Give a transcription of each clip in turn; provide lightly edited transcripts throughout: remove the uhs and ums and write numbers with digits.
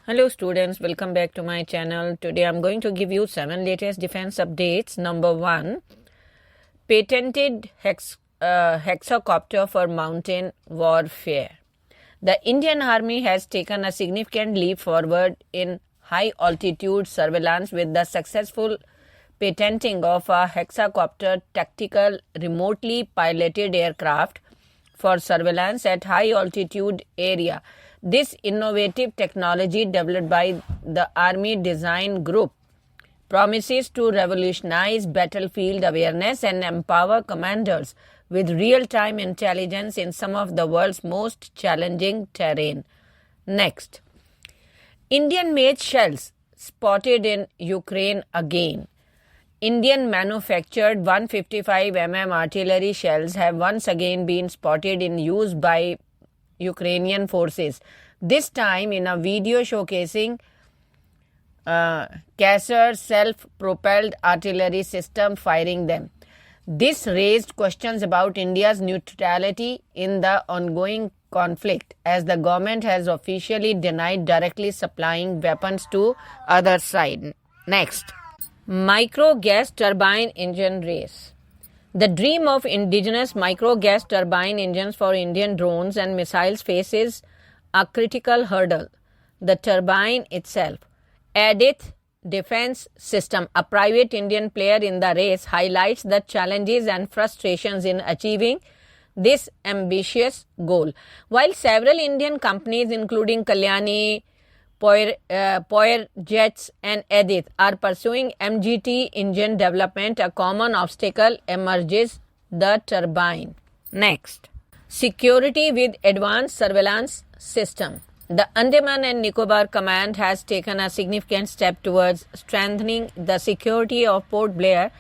Hello students, welcome back to my channel. Today I'm going to give you 7 latest defense updates. Number 1, patented hexacopter for mountain warfare. The Indian Army has taken a significant leap forward in high altitude surveillance with the successful patenting of a hexacopter tactical remotely piloted aircraft for surveillance at high altitude area. This innovative technology developed by the Army Design Group promises to revolutionize battlefield awareness and empower commanders with real-time intelligence in some of the world's most challenging terrain. Next, Indian-made shells spotted in Ukraine again. Indian-manufactured 155 mm artillery shells have once again been spotted in use by Ukrainian forces, this time in a video showcasing Kasser's self-propelled artillery system firing them. This raised questions about India's neutrality in the ongoing conflict, as the government has officially denied directly supplying weapons to other side. Next, micro gas turbine engine race. The dream of indigenous micro-gas turbine engines for Indian drones and missiles faces a critical hurdle. The turbine itself, Adith Defense System, a private Indian player in the race, highlights the challenges and frustrations in achieving this ambitious goal. While several Indian companies including Kalyani, POJK and Adith are pursuing MGT engine development, a common obstacle emerges: the turbine. Next, security with advanced surveillance system. The Andaman and Nicobar Command has taken a significant step towards strengthening the security of Port Blair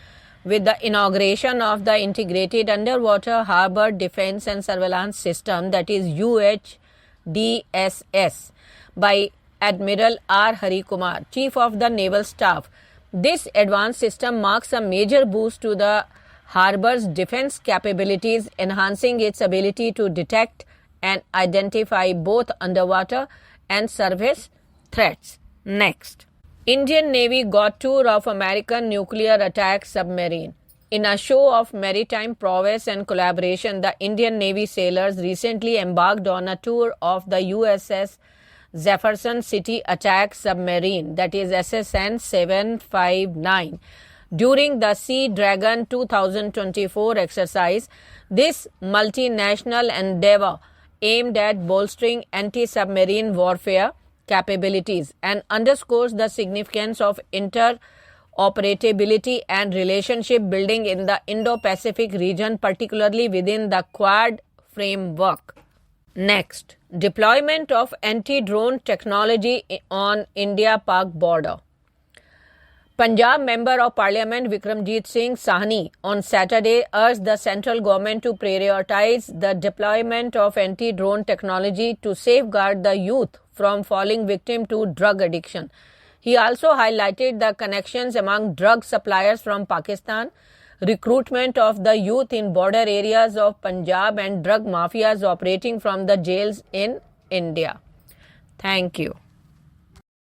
with the inauguration of the Integrated Underwater Harbour Defence and Surveillance System, that is UHDSS, by Admiral R. Hari Kumar, Chief of the Naval Staff. This advanced system marks a major boost to the harbor's defense capabilities, enhancing its ability to detect and identify both underwater and surface threats. Next, Indian Navy got tour of American Nuclear Attack Submarine. In a show of maritime prowess and collaboration, the Indian Navy sailors recently embarked on a tour of the USS Jefferson City Attack Submarine, that is SSN 759. During the Sea Dragon 2024 exercise, this multinational endeavor aimed at bolstering anti-submarine warfare capabilities and underscores the significance of interoperability and relationship building in the Indo-Pacific region, particularly within the Quad framework. Next, deployment of anti-drone technology on India-Pak border. Punjab Member of Parliament Vikramjit Singh Sahni on Saturday urged the central government to prioritize the deployment of anti-drone technology to safeguard the youth from falling victim to drug addiction. He also highlighted the connections among drug suppliers from Pakistan, recruitment of the youth in border areas of Punjab, and drug mafias operating from the jails in India. Thank you.